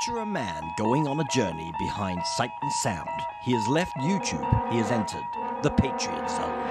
Picture a man going on a journey behind sight and sound. He has left YouTube. He has entered the Patriot Zone.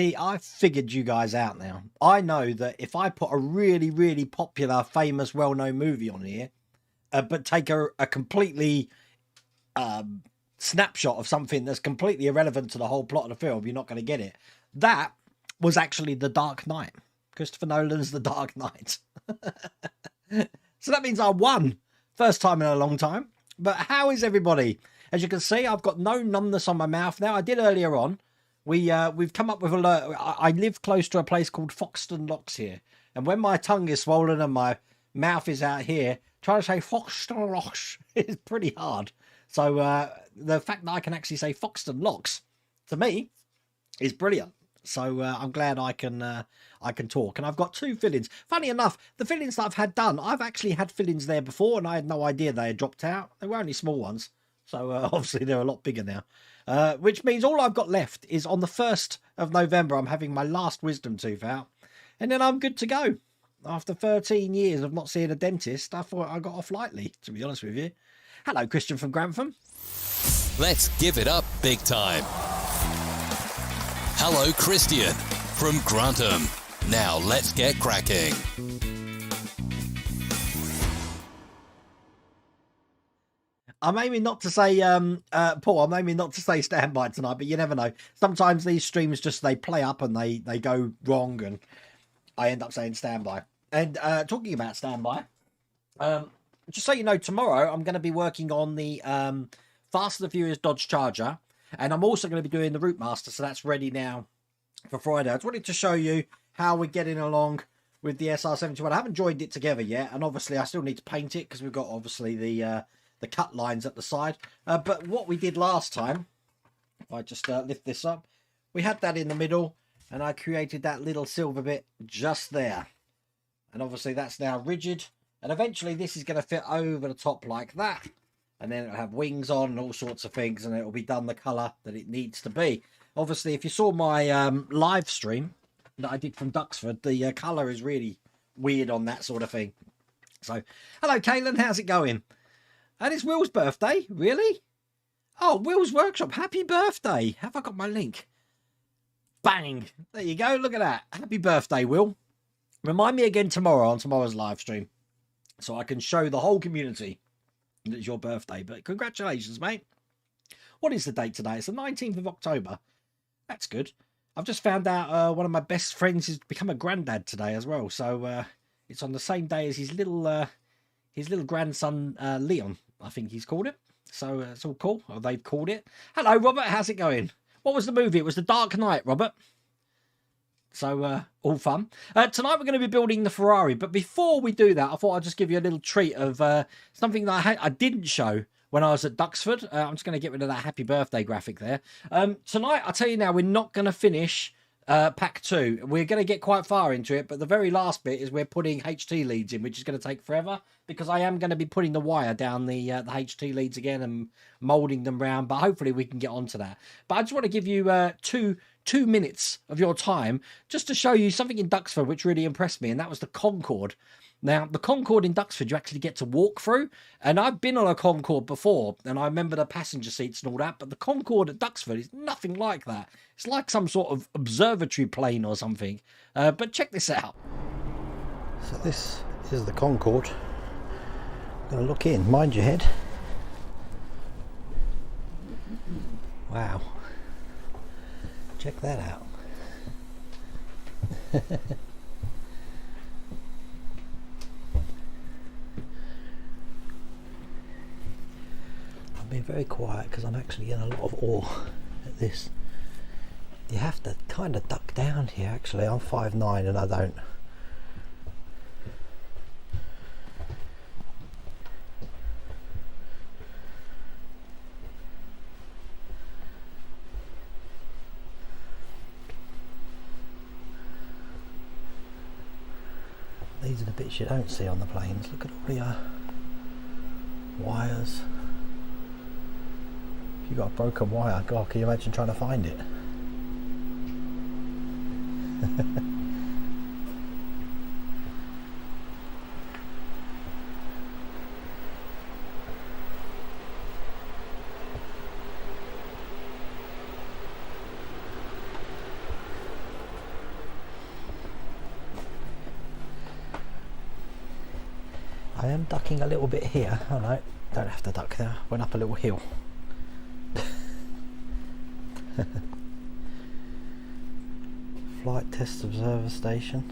See, I figured you guys out now. I know that if I put a really, really popular, famous, well-known movie on here, but take a completely snapshot of something that's completely irrelevant to the whole plot of the film, you're not going to get it. That was actually The Dark Knight. Christopher Nolan's The Dark Knight. So that means I won. First time in a long time. But how is everybody? As you can see, I've got no numbness on my mouth now. I did earlier on. We've come up with alert. I live close to a place called Foxton Locks here. And when my tongue is swollen and my mouth is out here, trying to say Foxton Locks is pretty hard. So the fact that I can actually say Foxton Locks, to me, is brilliant. So I'm glad I can talk. And I've got 2 fill-ins. Funny enough, the fill-ins that I've had done, I've actually had fill-ins there before, and I had no idea they had dropped out. They were only small ones. So obviously they're a lot bigger now. Which means all I've got left is on the 1st of November, I'm having my last wisdom tooth out. And then I'm good to go. After 13 years of not seeing a dentist, I thought I got off lightly, to be honest with you. Hello, Christian from Grantham. Let's give it up big time. Hello, Christian from Grantham. Now let's get cracking. I'm aiming not to say, Paul, I'm aiming not to say standby tonight, but you never know. Sometimes these streams just, they play up and they go wrong and I end up saying standby. And talking about standby, just so you know, tomorrow I'm going to be working on the Fast and the Furious Dodge Charger. And I'm also going to be doing the Route Master, so that's ready now for Friday. I just wanted to show you how we're getting along with the SR71. I haven't joined it together yet, and obviously I still need to paint it because we've got obviously the cut lines at the side. But what we did last time, if I just lift this up, we had that in the middle, and I created that little silver bit just there. And obviously that's now rigid, and eventually this is going to fit over the top like that. And then it'll have wings on and all sorts of things, and it'll be done the colour that it needs to be. Obviously, if you saw my live stream that I did from Duxford, the colour is really weird on that sort of thing. So, hello, Caitlin, how's it going? And it's Will's birthday, really? Oh, Will's Workshop, happy birthday. Have I got my link? Bang! There you go, look at that. Happy birthday, Will. Remind me again tomorrow on tomorrow's live stream so I can show the whole community it's your birthday. But congratulations, mate. What is the date today? It's the 19th of October. That's good. I've just found out one of my best friends has become a granddad today as well. So it's on the same day as his little grandson Leon, I think he's called it. So it's all cool. Or they've called it. Hello, Robert. How's it going? What was the movie? It was The Dark Knight, Robert. So, all fun. Tonight we're going to be building the Ferrari. But before we do that, I thought I'd just give you a little treat of something that I didn't show when I was at Duxford. I'm just going to get rid of that happy birthday graphic there. Tonight, I'll tell you now, we're not going to finish pack 2. We're going to get quite far into it. But the very last bit is we're putting HT leads in, which is going to take forever. Because I am going to be putting the wire down the HT leads again and moulding them round. But hopefully we can get onto that. But I just want to give you 2 minutes of your time just to show you something in Duxford which really impressed me, and that was the Concorde. Now, the Concorde in Duxford, you actually get to walk through, and I've been on a Concorde before, and I remember the passenger seats and all that, but the Concorde at Duxford is nothing like that. It's like some sort of observatory plane or something. But check this out. So this is the Concorde. I'm going to look in. Mind your head. Wow. Check that out. I'm being very quiet because I'm actually in a lot of awe at this. You have to kind of duck down here actually. I'm 5'9" and I don't. These are the bits you don't see on the planes. Look at all the wires. If you've got a broken wire, God, can you imagine trying to find it? I am ducking a little bit here. Oh no, don't have to duck there. Went up a little hill. Flight Test Observer Station.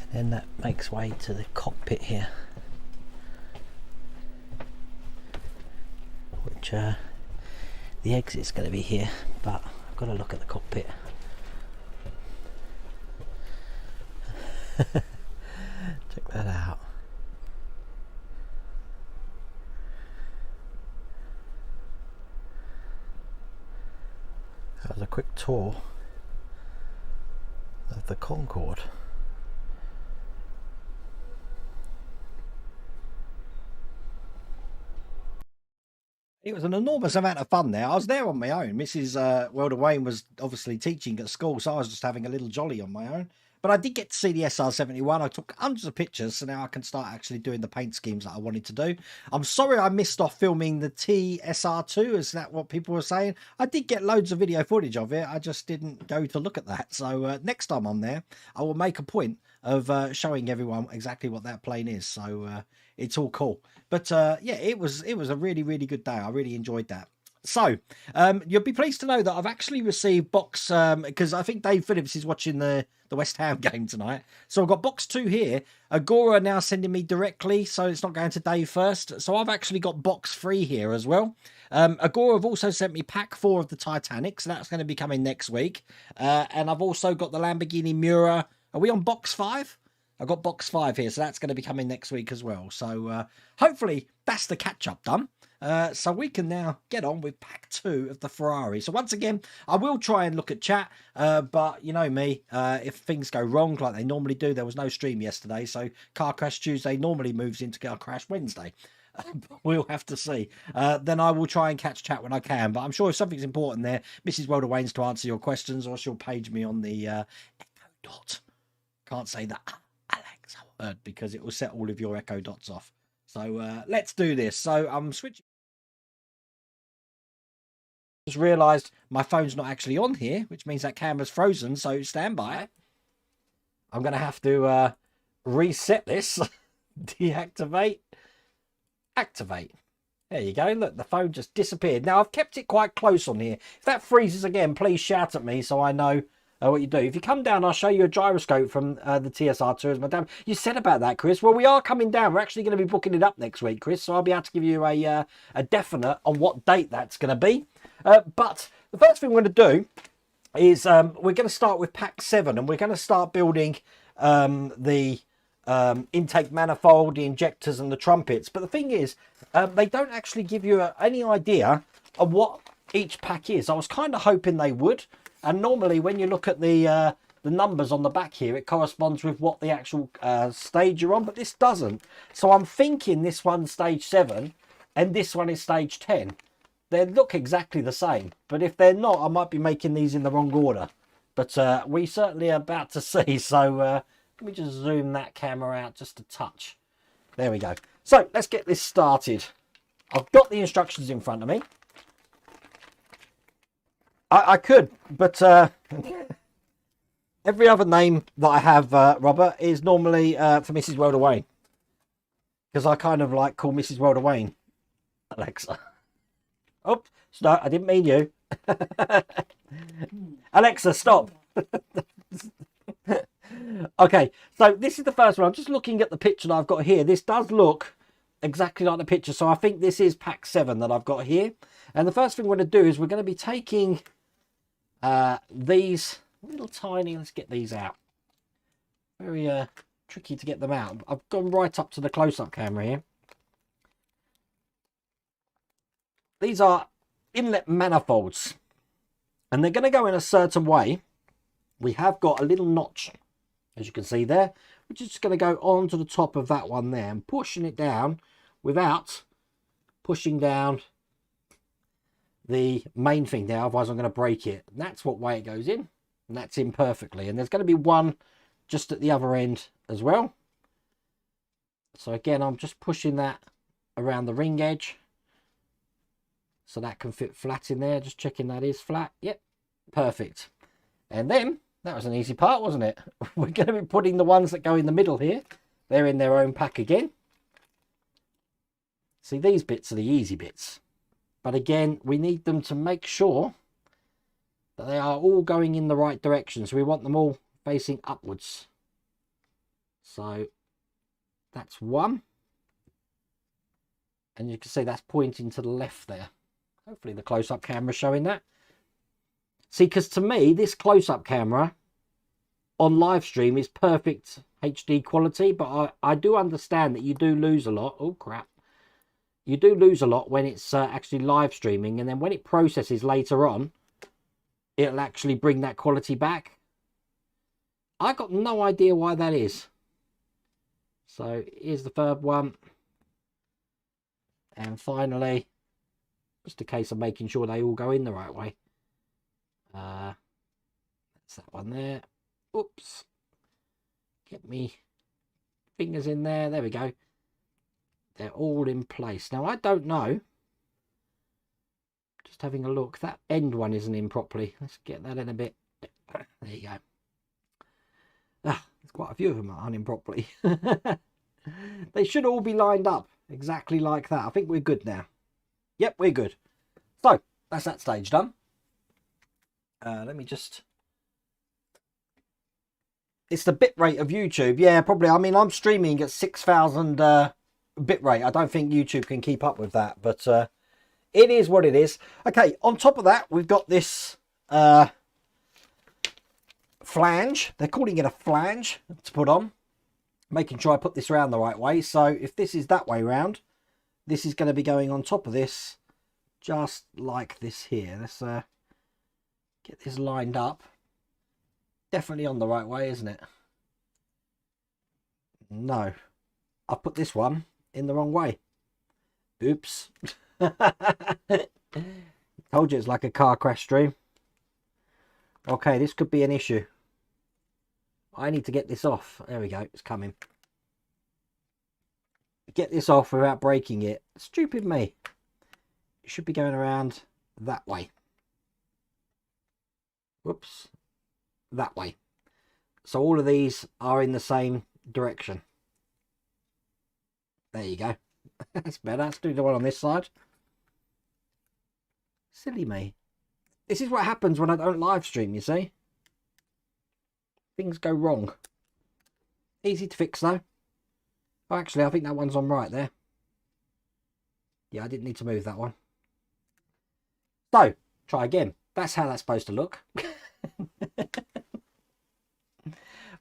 And then that makes way to the cockpit here, which the exit's going to be here, but I've got to look at the cockpit. Check that out. That was a quick tour of the Concorde. It was an enormous amount of fun there. I was there on my own. Mrs. Welder Wayne was obviously teaching at school, so I was just having a little jolly on my own. But I did get to see the SR-71. I took hundreds of pictures, so now I can start actually doing the paint schemes that I wanted to do. I'm sorry I missed off filming the TSR2. Is that what people were saying? I did get loads of video footage of it. I just didn't go to look at that. So next time I'm there, I will make a point of showing everyone exactly what that plane is. So it's all cool. But yeah, it was a really, really good day. I really enjoyed that. So you'll be pleased to know that I've actually received box, because I think Dave Phillips is watching the West Ham game tonight. So I've got box 2 here. Agora now sending me directly, so it's not going to Dave first. So I've actually got box 3 here as well. Agora have also sent me pack 4 of the Titanic, so that's going to be coming next week. And I've also got the Lamborghini Miura. Are we on box 5? I've got box 5 here, so that's going to be coming next week as well. So hopefully that's the catch-up done. So we can now get on with pack 2 of the Ferrari. So once again, I will try and look at chat, but you know me, if things go wrong like they normally do, there was no stream yesterday, so Car Crash Tuesday normally moves into Car Crash Wednesday. We'll have to see. Then I will try and catch chat when I can, but I'm sure if something's important there, Mrs. Welder Wayne's to answer your questions, or she'll page me on the Echo Dot. Can't say that Alexa word because it will set all of your Echo Dots off. So let's do this. So I'm switching. Just realised my phone's not actually on here, which means that camera's frozen, so stand by. I'm going to have to reset this. Deactivate. Activate. There you go. Look, the phone just disappeared. Now, I've kept it quite close on here. If that freezes again, please shout at me so I know what you do. If you come down, I'll show you a gyroscope from the TSR2 as my dad. You said about that, Chris. Well, we are coming down. We're actually going to be booking it up next week, Chris, so I'll be able to give you a definite on what date that's going to be. But the first thing we're going to do is we're going to start with pack 7, and we're going to start building the intake manifold, the injectors and the trumpets. But the thing is, they don't actually give you any idea of what each pack is. I was kind of hoping they would, and normally when you look at the numbers on the back here, it corresponds with what the actual stage you're on, but this doesn't. So I'm thinking this one's stage 7 and this one is stage 10. They look exactly the same, but if they're not, I might be making these in the wrong order. But we certainly are about to see. So let me just zoom that camera out just a touch. There we go. So let's get this started. I've got the instructions in front of me. I could, but every other name that I have, Robert, is normally for Mrs. Welder Wayne. Because I kind of like call Mrs. Welder Wayne Alexa. Oops, no, I didn't mean you. Alexa, stop. Okay, so this is the first one. I'm just looking at the picture that I've got here. This does look exactly like the picture. So I think this is pack 7 that I've got here. And the first thing we're going to do is we're going to be taking these little tiny, let's get these out. Very tricky to get them out. I've gone right up to the close-up camera here. These are inlet manifolds, and they're going to go in a certain way. We have got a little notch, as you can see there, which is just going to go onto the top of that one there and pushing it down without pushing down the main thing there, otherwise I'm going to break it. And that's what way it goes in, and that's in perfectly. And there's going to be one just at the other end as well. So again, I'm just pushing that around the ring edge so that can fit flat in there. Just checking that is flat. Yep, Perfect. And then, that was an easy part, wasn't it? We're going to be putting the ones that go in the middle here. They're in their own pack again. See, these bits are the easy bits. But again, we need them to make sure that they are all going in the right direction. So we want them all facing upwards. So that's one. And you can see that's pointing to the left there. Hopefully the close-up camera is showing that. See, because to me, this close-up camera on live stream is perfect HD quality. But I do understand that you do lose a lot. Oh, crap. You do lose a lot when it's actually live streaming. And then when it processes later on, it'll actually bring that quality back. I got no idea why that is. So here's the third one. And finally, just a case of making sure they all go in the right way. That's that one there. Oops. Get me fingers in there. There we go. They're all in place. Now, I don't know. Just having a look. That end one isn't in properly. Let's get that in a bit. There you go. Ah, there's quite a few of them that aren't in properly. They should all be lined up exactly like that. I think we're good now. Yep, we're good. So, that's that stage done. Let me just... It's the bitrate of YouTube. Yeah, probably. I mean, I'm streaming at 6,000 bitrate. I don't think YouTube can keep up with that. But it is what it is. Okay, on top of that, we've got this flange. They're calling it a flange to put on. Making sure I put this around the right way. So if this is that way round, this is going to be going on top of this. Just like this here. Let's get this lined up. Definitely on the right way, isn't it? No. I put this one in the wrong way. Oops. Told you it's like a car crash stream. Okay, this could be an issue. I need to get this off. There we go. It's coming. Get this off without breaking it. Stupid me. It should be going around that way. Whoops. That way. So all of these are in the same direction. There you go. That's better. Let's do the one on this side. Silly me. This is what happens when I don't live stream, you see. Things go wrong. Easy to fix though. Oh, actually, I think that one's on right there. Yeah, I didn't need to move that one. So, try again. That's how that's supposed to look.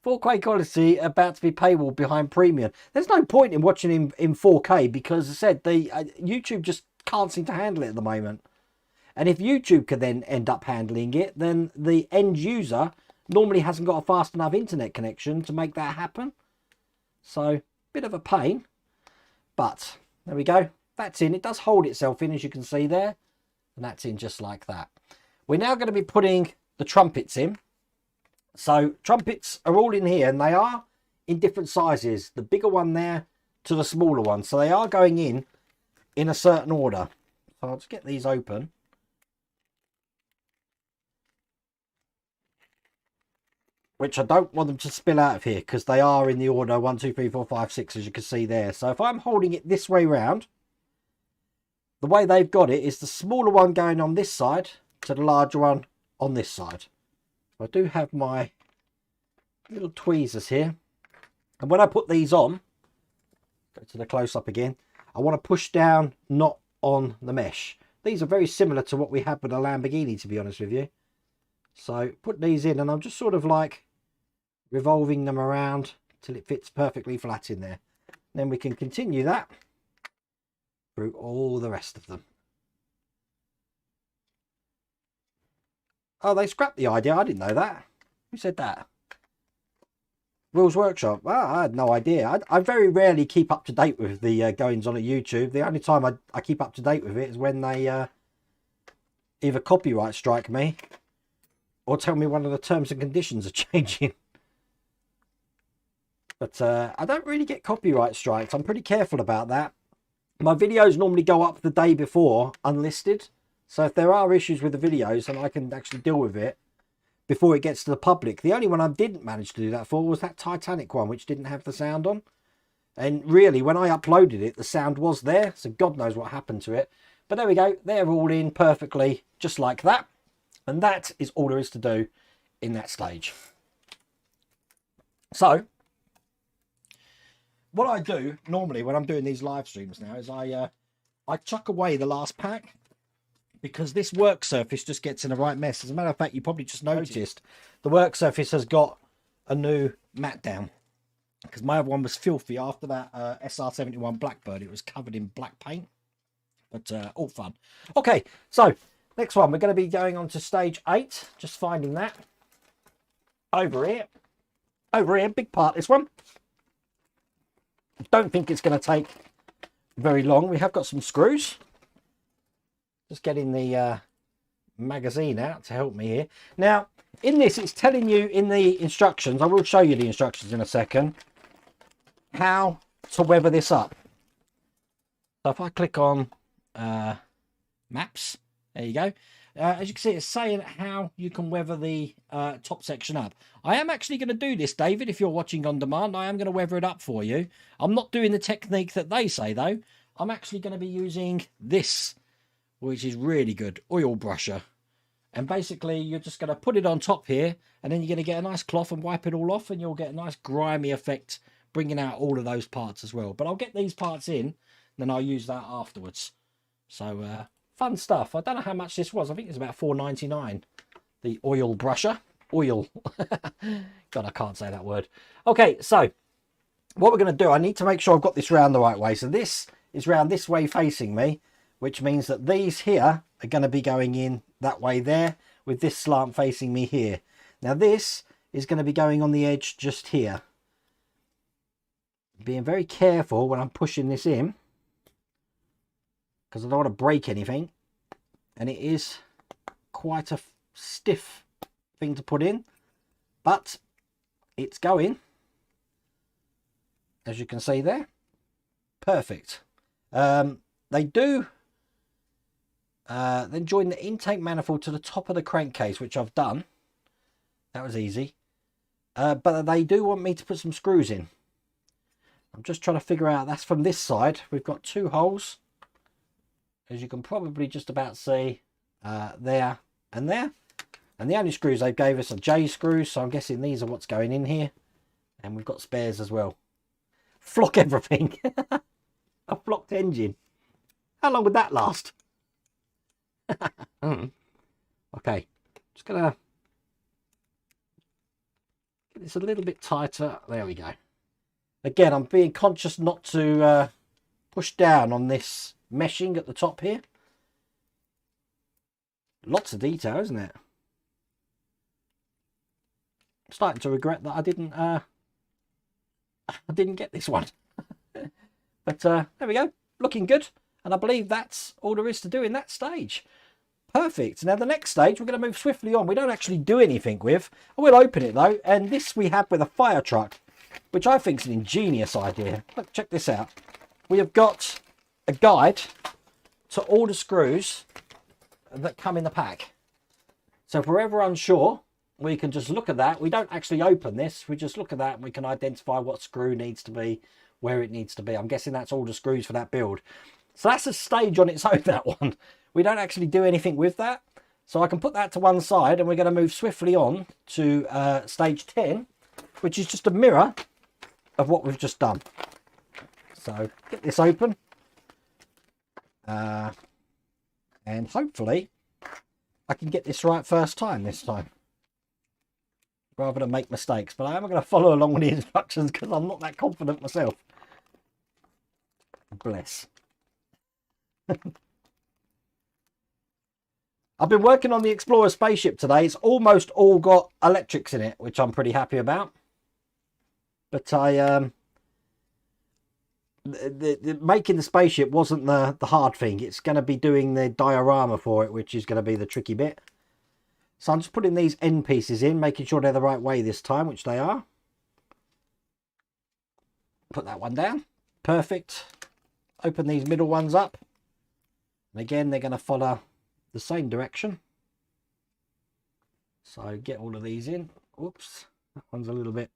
4K quality about to be paywall behind premium. There's no point in watching him in 4K because, as I said, the YouTube just can't seem to handle it at the moment. And if YouTube can then end up handling it, then the end user normally hasn't got a fast enough internet connection to make that happen. So, bit of a pain. But, there we go. That's in. It does hold itself in, as you can see there. And that's in just like that. We're now going to be putting the trumpets in. So, trumpets are all in here, and they are in different sizes. The bigger one there to the smaller one. So, they are going in a certain order. So, I'll just get these open. Which I don't want them to spill out of here, because they are in the order 1, 2, 3, 4, 5, 6, as you can see there. So, if I'm holding it this way round, the way they've got it is the smaller one going on this side to the larger one on this side. I do have my little tweezers here. And when I put these on, go to the close-up again, I want to push down, not on the mesh. These are very similar to what we had with the Lamborghini, to be honest with you. So put these in, and I'm just sort of like revolving them around till it fits perfectly flat in there. Then we can continue that through all the rest of them. Oh, they scrapped the idea. I didn't know that. Who said that? Will's Workshop. Oh, I had no idea. I very rarely keep up to date with the goings on at YouTube. The only time I keep up to date with it is when they either copyright strike me or tell me one of the terms and conditions are changing. But I don't really get copyright strikes. I'm pretty careful about that. My videos normally go up the day before unlisted. So if there are issues with the videos, then I can actually deal with it before it gets to the public. The only one I didn't manage to do that for was that Titanic one, which didn't have the sound on. And really, when I uploaded it, the sound was there. So God knows what happened to it. But there we go. They're all in perfectly, just like that. And that is all there is to do in that stage. So what I do normally when I'm doing these live streams now is I chuck away the last pack, because this work surface just gets in a right mess. As a matter of fact, you probably just noticed the work surface has got a new mat down, because my other one was filthy after that SR71 Blackbird. It was covered in black paint, but all fun. Okay, so next one, we're going to be going on to stage 8, just finding that over here, big part, this one. Don't think it's going to take very long. We have got some screws. Just getting the magazine out to help me here. Now, in this, it's telling you in the instructions, I will show you the instructions in a second, how to weather this up. So if I click on maps, there you go. As you can see, it's saying how you can weather the top section up. I am actually going to do this, David, if you're watching on demand. I am going to weather it up for you. I'm not doing the technique that they say, though. I'm actually going to be using this, which is really good, oil brusher. And basically, you're just going to put it on top here, and then you're going to get a nice cloth and wipe it all off, and you'll get a nice grimy effect, bringing out all of those parts as well. But I'll get these parts in, then I'll use that afterwards. So, fun stuff. I don't know how much this was. I think it's about $4.99. The oil brusher. Oil. God, I can't say that word. Okay, so what we're going to do, I need to make sure I've got this round the right way. So this is round this way facing me, which means that these here are going to be going in that way there, with this slant facing me here. Now this is going to be going on the edge just here. Being very careful when I'm pushing this in, because I don't want to break anything, and it is quite a stiff thing to put in, but it's going, as you can see there. Perfect. They do then join the intake manifold to the top of the crankcase, which I've done. That was easy. But they do want me to put some screws in. I'm just trying to figure out, that's from this side. We've got 2 holes, as you can probably just about see, there and there. And the only screws they gave us are J screws, so I'm guessing these are what's going in here. And we've got spares as well. Flock everything. A flocked engine. How long would that last? Okay, just gonna get this a little bit tighter. There we go. Again, I'm being conscious not to push down on this meshing at the top here. Lots of detail, isn't it? I'm starting to regret that I didn't get this one. But there we go, looking good. And I believe that's all there is to do in that stage. Perfect. Now the next stage, we're going to move swiftly on. We don't actually do anything with. I will open it though. And this we have with a fire truck, which I think is an ingenious idea. Look, check this out. We have got a guide to all the screws that come in the pack. So if we're ever unsure, we can just look at that. We don't actually open this. We just look at that and we can identify what screw needs to be, where it needs to be. I'm guessing that's all the screws for that build. So that's a stage on its own, that one. We don't actually do anything with that. So I can put that to one side, and we're going to move swiftly on to stage 10, which is just a mirror of what we've just done. So get this open. And hopefully I can get this right first time this time, rather than make mistakes. But I am going to follow along with the instructions because I'm not that confident myself. Bless. I've been working on the Explorer spaceship today. It's almost all got electrics in it, which I'm pretty happy about. But making the spaceship wasn't the hard thing. It's going to be doing the diorama for it, which is going to be the tricky bit. So I'm just putting these end pieces in, making sure they're the right way this time, which they are. Put that one down. Perfect. Open these middle ones up. And again, they're going to follow the same direction. So get all of these in. Oops, that one's a little bit...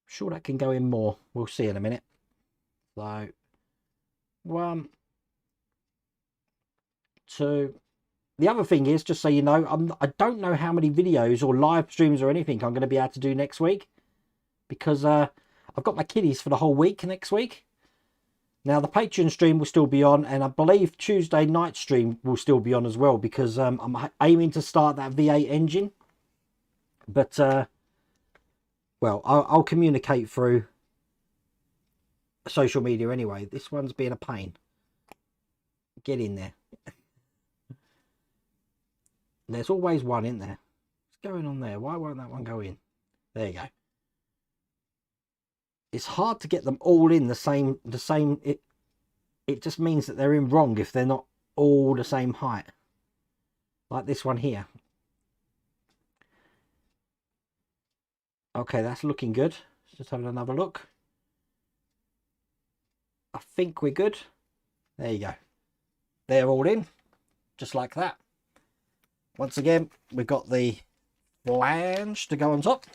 Sure that can go in more. We'll see in a minute. So 1, 2. The other thing is, just so you know, I don't know how many videos or live streams or anything I'm going to be able to do next week, because I've got my kiddies for the whole week next week. Now the Patreon stream will still be on, and I believe Tuesday night stream will still be on as well, because I'm aiming to start that V8 engine. But well, I'll communicate through social media anyway. This one's being a pain. Get in there. There's always one in there. What's going on there? Why won't that one go in? There you go. It's hard to get them all in the same. It just means that they're in wrong if they're not all the same height. Like this one here. Okay, that's looking good. Let's just have another look. I think we're good. There you go. They're all in, just like that. Once again, we've got the flange to go on top.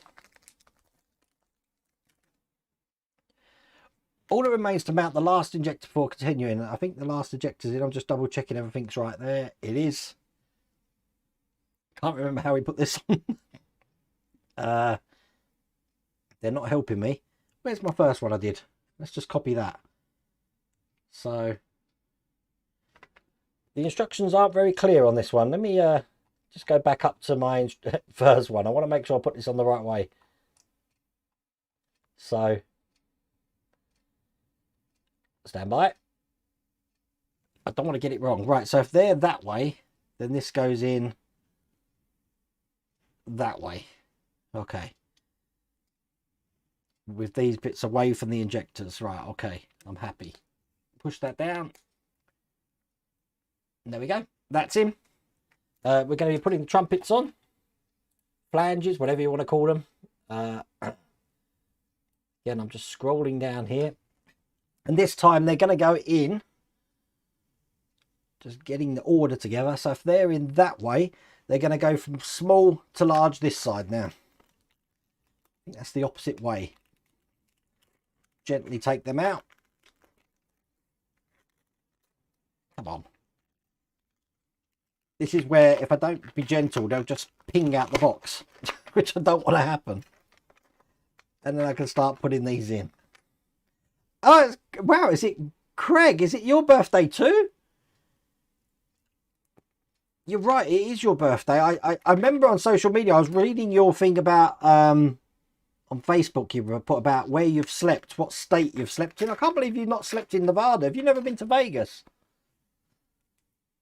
All that remains to mount the last injector before continuing. I think the last injector's in. I'm just double checking everything's right there. It is. Can't remember how we put this on. They're not helping me. Where's my first one I did? Let's just copy that. So the instructions aren't very clear on this one. Let me just go back up to my first one. I want to make sure I put this on the right way. So stand by. I don't want to get it wrong. Right, so if they're that way, then this goes in that way. Okay. With these bits away from the injectors. Right, okay. I'm happy. Push that down. And there we go. That's in. We're going to be putting the trumpets on. Flanges, whatever you want to call them. Again, I'm just scrolling down here. And this time they're going to go in. Just getting the order together. So if they're in that way, they're going to go from small to large this side now. I think that's the opposite way. Gently take them out. Come on. This is where, if I don't be gentle, they'll just ping out the box, which I don't want to happen. And then I can start putting these in. Oh, wow, is it Craig? Is it your birthday too? You're right, it is your birthday. I remember on social media, I was reading your thing about, on Facebook, you put about where you've slept, what state you've slept in. I can't believe you've not slept in Nevada. Have you never been to Vegas?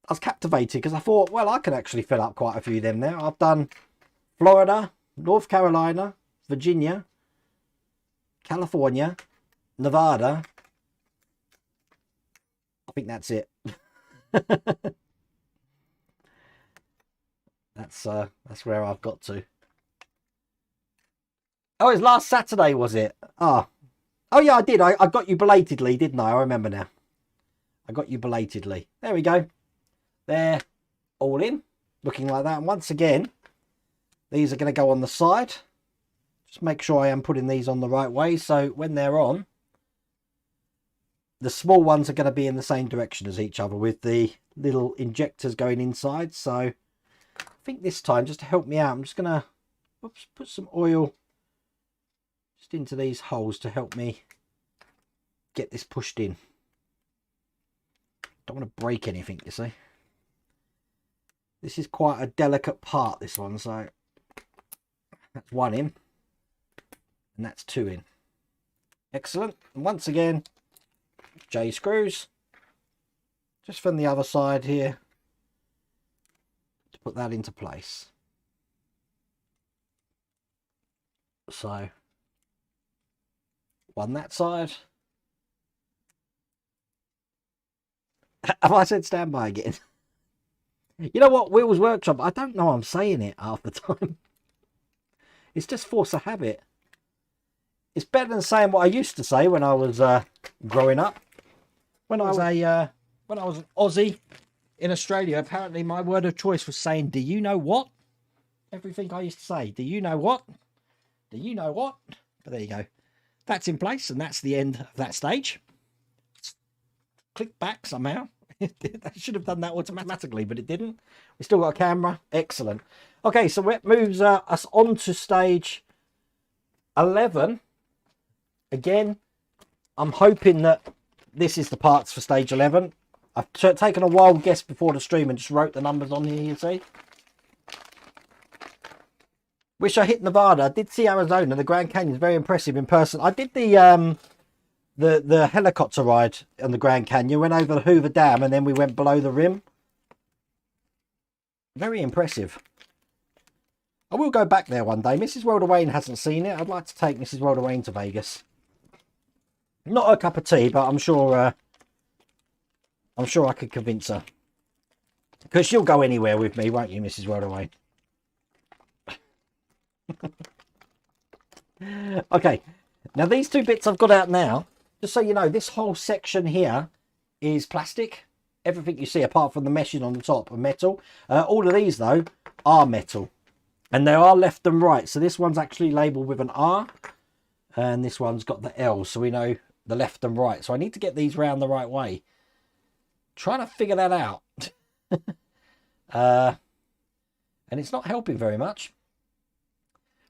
I was captivated because I thought, well, I can actually fill up quite a few of them now. I've done Florida, North Carolina, Virginia, California, Nevada. I think that's it. That's where I've got to. Oh, it was last Saturday, was it? Oh yeah, I did. I got you belatedly, didn't I? I remember now. I got you belatedly. There we go. They're all in, looking like that. And once again, these are going to go on the side. Just make sure I am putting these on the right way. So when they're on, the small ones are going to be in the same direction as each other with the little injectors going inside. So I think this time, just to help me out, I'm just going to put some oil just into these holes to help me get this pushed in. Don't want to break anything, you see. This is quite a delicate part, this one, so that's one in and that's two in. Excellent. And once again, J screws just from the other side here to put that into place. So one that side. Have I said stand by again? You know what, Wheels Workshop, I don't know I'm saying it half the time. It's just force of habit. It's better than saying what I used to say when I was growing up. When I was an Aussie in Australia, apparently my word of choice was saying, do you know what? Everything I used to say, do you know what? Do you know what? But there you go. That's in place, and that's the end of that stage. Click back somehow. I should have done that automatically, but it didn't. We still got a camera. Excellent. Okay, so it moves us on to stage 11. Again, I'm hoping that this is the parts for stage 11. I've taken a wild guess before the stream and just wrote the numbers on here, you see. Wish I hit Nevada. I did see Arizona. The Grand Canyon is very impressive in person. I did the helicopter ride on the Grand Canyon. Went over the Hoover Dam and then we went below the rim. Very impressive. I will go back there one day. Mrs. World Wayne hasn't seen it. I'd like to take Mrs. World Wayne to Vegas. Not a cup of tea, but I'm sure I could convince her. Because she'll go anywhere with me, won't you, Mrs. World Wayne? Okay, now these two bits I've got out now, just so you know, this whole section here is plastic. Everything you see apart from the meshing on the top are metal. All of these though are metal, and they are left and right. So this one's actually labelled with an R and this one's got the L, so we know the left and right. So I need to get these round the right way. Trying to figure that out. And it's not helping very much.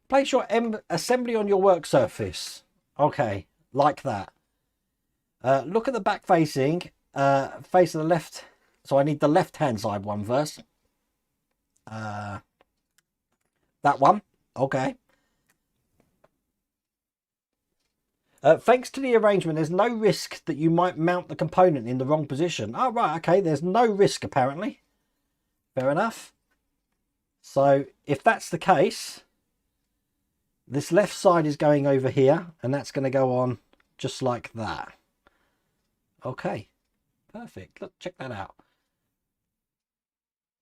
Place your assembly on your work surface. Okay, like that. Look at the back facing. Face of the left. So I need the left hand side one first. That one. Okay. Thanks to the arrangement, there's no risk that you might mount the component in the wrong position. Oh, right. Okay, there's no risk apparently. Fair enough. So if that's the case, this left side is going over here, and that's going to go on just like that. Okay, perfect. Look, check that out.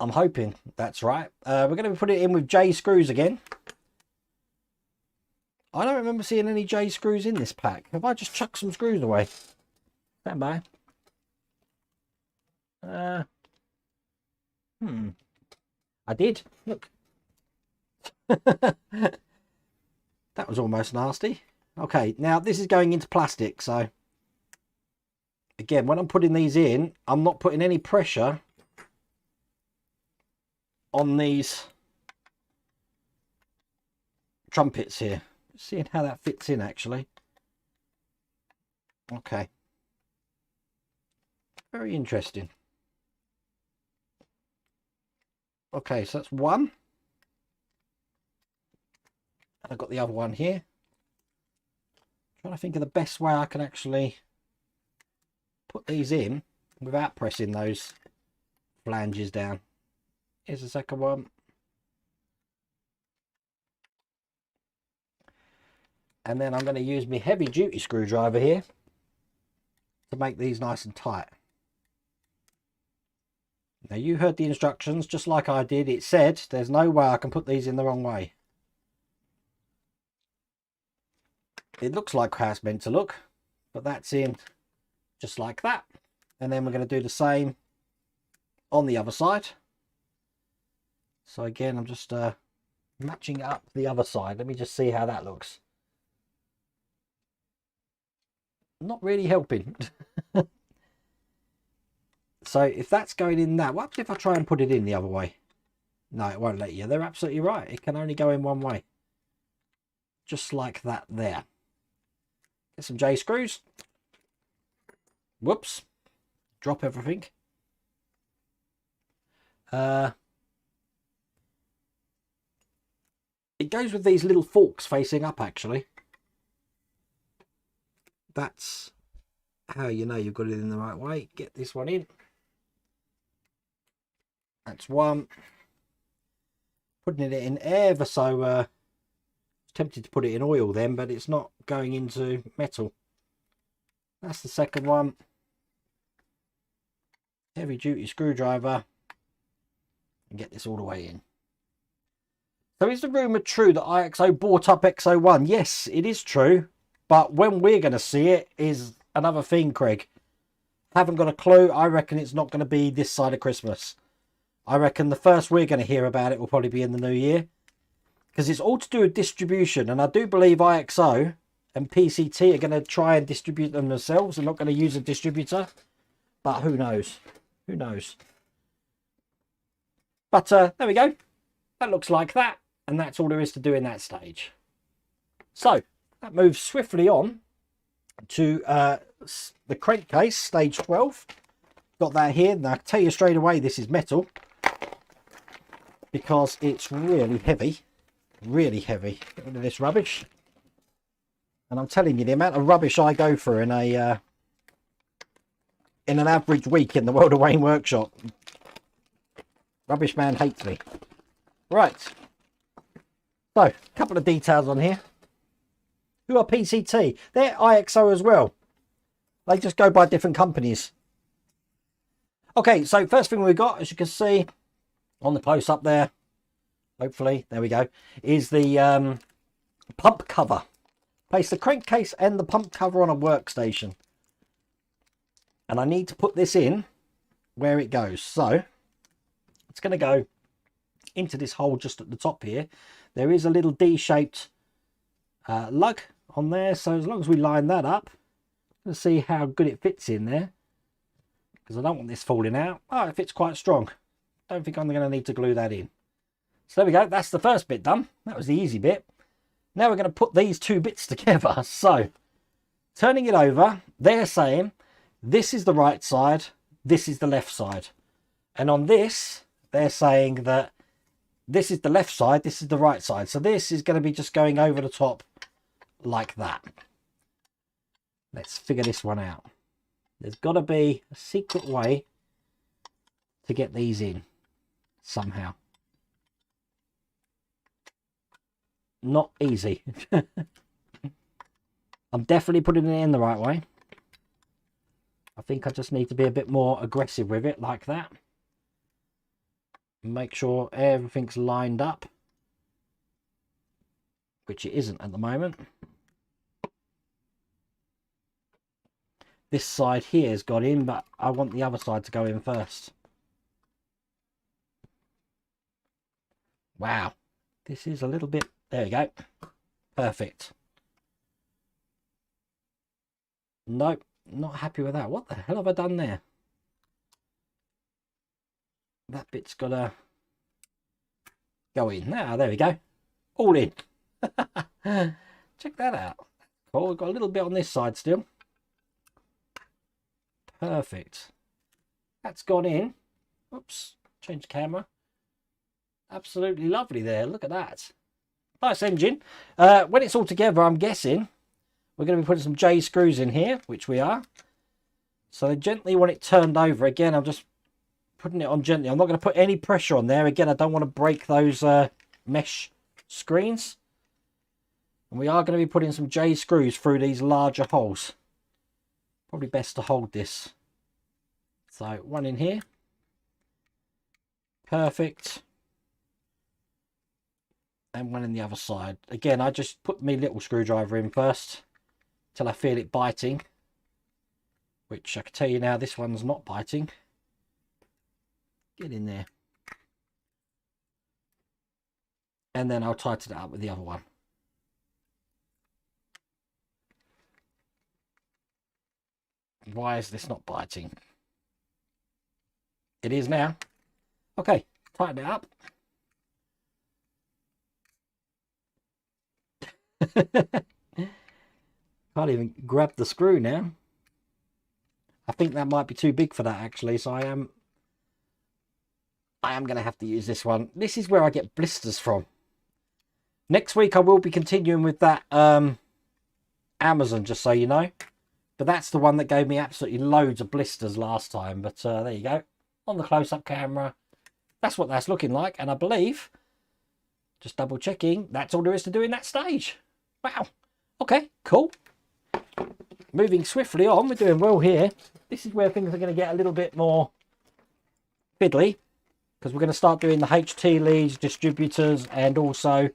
I'm hoping that's right. We're going to put it in with J screws again. I don't remember seeing any J screws in this pack. Have I just chucked some screws away? Stand by. I did. Look. That was almost nasty. Okay, now this is going into plastic, so again, when I'm putting these in, I'm not putting any pressure on these trumpets here. Seeing how that fits in actually. Okay. Very interesting. Okay, so that's one. I've got the other one here. Trying to think of the best way I can actually put these in without pressing those flanges down. Here's the second one. And then I'm going to use my heavy duty screwdriver here to make these nice and tight. Now you heard the instructions just like I did. It said there's no way I can put these in the wrong way. It looks like how it's meant to look, but that's in just like that. And then we're going to do the same on the other side. So again, I'm just matching up the other side. Let me just see how that looks. Not really helping. So if that's going in that, what happens if I try and put it in the other way? No, it won't let you. They're absolutely right. It can only go in one way. Just like that there. Get some J screws. Whoops. Drop everything. It goes with these little forks facing up actually. That's how you know you've got it in the right way. Get this one in. That's one. Putting it in ever so tempted to put it in oil then, but it's not going into metal. That's the second one. Heavy duty screwdriver and get this all the way in. So is the rumour true that IXO bought up XO1? Yes, it is true, but when we're going to see it is another thing, Craig. Haven't got a clue. I reckon it's not going to be this side of Christmas. I reckon the first we're going to hear about it will probably be in the new year. Because it's all to do with distribution. And I do believe IXO and PCT are going to try and distribute them themselves. They're not going to use a distributor. But who knows? Who knows? But there we go. That looks like that. And that's all there is to do in that stage. So that moves swiftly on to the crankcase, stage 12. Got that here. Now I can tell you straight away this is metal. Because it's really heavy. Really heavy. Get rid of this rubbish. And I'm telling you, the amount of rubbish I go through in a in an average week in the World of Wayne workshop. Rubbish man hates me. Right. So, a couple of details on here. Who are PCT? They're IXO as well. They just go by different companies. Okay, so first thing we've got, as you can see on the close up there, hopefully, there we go, is the pump cover. Place the crankcase and the pump cover on a workstation. And I need to put this in where it goes. So, it's going to go into this hole just at the top here. There is a little D-shaped lug on there. So, as long as we line that up, let's see how good it fits in there. Because I don't want this falling out. Oh, it fits quite strong. Don't think I'm going to need to glue that in. So, there we go. That's the first bit done. That was the easy bit. Now we're going to put these two bits together. So, turning it over, they're saying this is the right side, this is the left side. And on this, they're saying that this is the left side, this is the right side. So this is going to be just going over the top like that. Let's figure this one out. There's got to be a secret way to get these in somehow. Not easy. I'm definitely putting it in the right way. I think I just need to be a bit more aggressive with it, like that. Make sure everything's lined up, which it isn't at the moment. This side here has got in, but I want the other side to go in first. Wow, this is a little bit... There you go. Perfect. Nope, not happy with that. What the hell have I done there? That bit's got to go in. Now, there we go. All in. Check that out. Cool, we've got a little bit on this side still. Perfect. That's gone in. Oops, change the camera. Absolutely lovely there. Look at that. Nice engine. When it's all together, I'm guessing we're going to be putting some J screws in here, which we are. So they gently want it turned over. Again, I'm just putting it on gently. I'm not going to put any pressure on there. Again, I don't want to break those mesh screens. And we are going to be putting some J screws through these larger holes. Probably best to hold this. So one in here. Perfect. And one in the other side. Again, I just put my little screwdriver in first till I feel it biting, which I can tell you now this one's not biting. Get in there. And then I'll tighten it up with the other one. Why is this not biting? It is now. Okay, tighten it up. Can't even grab the screw now. I think that might be too big for that actually, so I am going to have to use this one. This is where I get blisters from. Next week I will be continuing with that Amazon, just so you know. But that's the one that gave me absolutely loads of blisters last time. But there you go. On the close-up camera, that's what that's looking like. And I believe, just double checking, that's all there is to do in that stage. Wow. Okay, cool. Moving swiftly on, we're doing well here. This is where things are going to get a little bit more fiddly, because we're going to start doing the HT leads, distributors, and also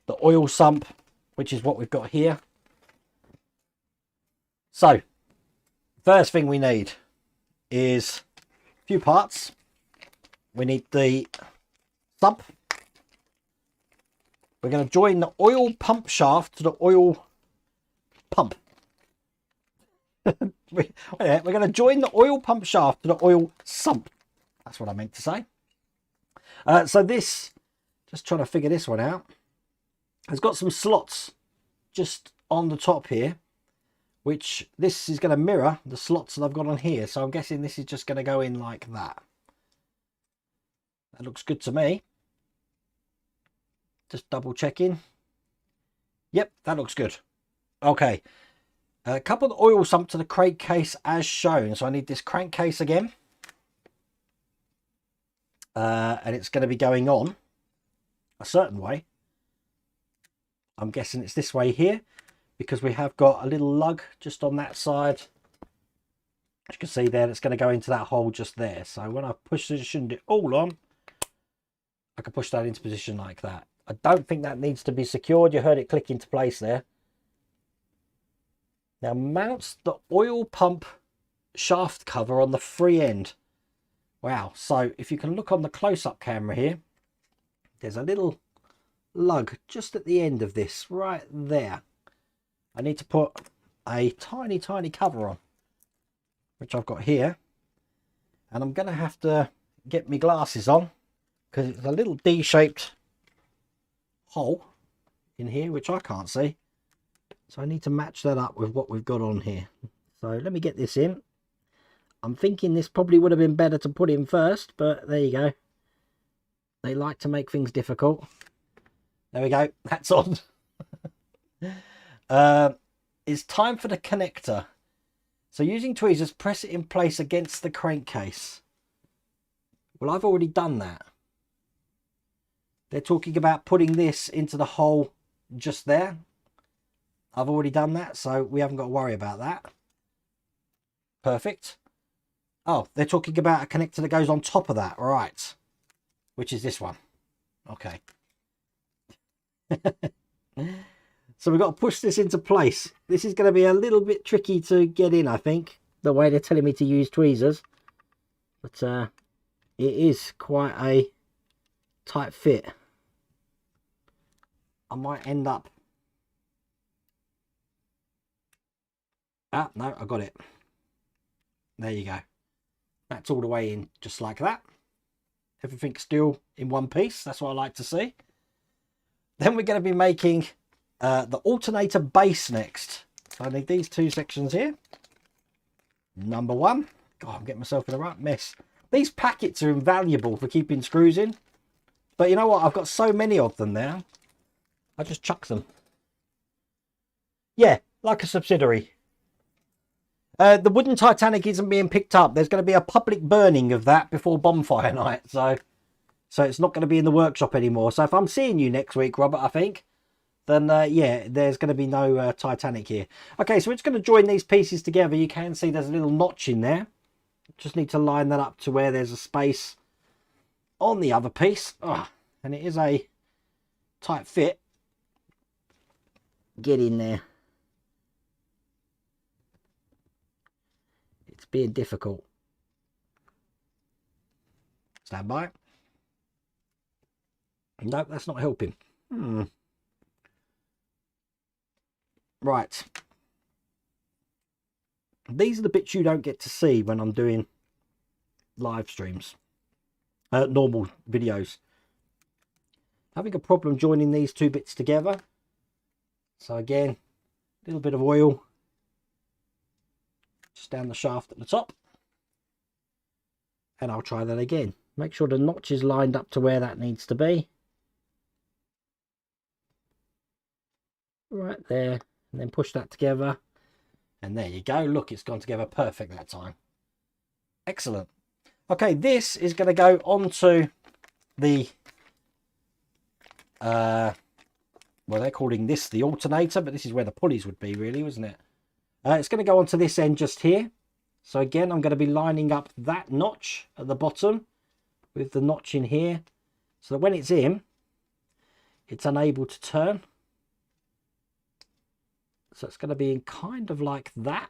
the oil sump, which is what we've got here. So, first thing we need, is a few parts. We need the sump. We're going to join the oil pump shaft to the oil pump. We're going to join the oil pump shaft to the oil sump. That's what I meant to say. So this, just trying to figure this one out. It's got some slots just on the top here, which this is going to mirror the slots that I've got on here. So I'm guessing this is just going to go in like that. That looks good to me. Just double checking. Yep, that looks good. Okay. Couple the oil sump to the crankcase as shown. So I need this crankcase again. And it's going to be going on a certain way. I'm guessing it's this way here, because we have got a little lug just on that side. As you can see there, it's going to go into that hole just there. So when I positioned it all on, I can push that into position like that. I don't think that needs to be secured. You heard it click into place there. Now mounts the oil pump shaft cover on the free end. Wow, so if you can look on the close-up camera here, there's a little lug just at the end of this, right there. I need to put a tiny cover on, which I've got here. And I'm going to have to get my glasses on, because it's a little D-shaped hole in here, which I can't see. So I need to match that up with what we've got on here. So let me get this in. I'm thinking this probably would have been better to put in first, but there you go. They like to make things difficult. There we go. That's on. It's time for the connector. So using tweezers, press it in place against the crankcase. Well, I've already done that. They're talking about putting this into the hole just there. I've already done that, so we haven't got to worry about that. Perfect. Oh, they're talking about a connector that goes on top of that, right? Which is this one. Okay. So we've got to push this into place. This is going to be a little bit tricky to get in, I think, the way they're telling me to use tweezers. But it is quite a tight fit. I might end up... Ah, no, I got it. There you go. That's all the way in, just like that. Everything's still in one piece. That's what I like to see. Then we're going to be making the alternator base next. So I need these two sections here. Number one. God, I'm getting myself in a right mess. These packets are invaluable for keeping screws in. But you know what? I've got so many of them now. I just chuck them. Yeah, like a subsidiary. The wooden Titanic isn't being picked up. There's going to be a public burning of that before bonfire night. So it's not going to be in the workshop anymore. So if I'm seeing you next week, Robert, I think, then yeah, there's going to be no Titanic here. Okay, so we're just going to join these pieces together. You can see there's a little notch in there. Just need to line that up to where there's a space on the other piece. Oh, and it is a tight fit. Get in there. It's being difficult. Stand by. Nope, that's not helping. Right. These are the bits you don't get to see when I'm doing live streams. Normal videos. Having a problem joining these two bits together. So again, a little bit of oil. Just down the shaft at the top. And I'll try that again. Make sure the notch is lined up to where that needs to be. Right there. And then push that together. And there you go. Look, it's gone together perfect that time. Excellent. Okay, this is going to go onto the... well, they're calling this the alternator, but this is where the pulleys would be, really, wasn't it? It's going to go onto this end just here. So again, I'm going to be lining up that notch at the bottom with the notch in here, so that when it's in, it's unable to turn. So it's going to be kind of like that.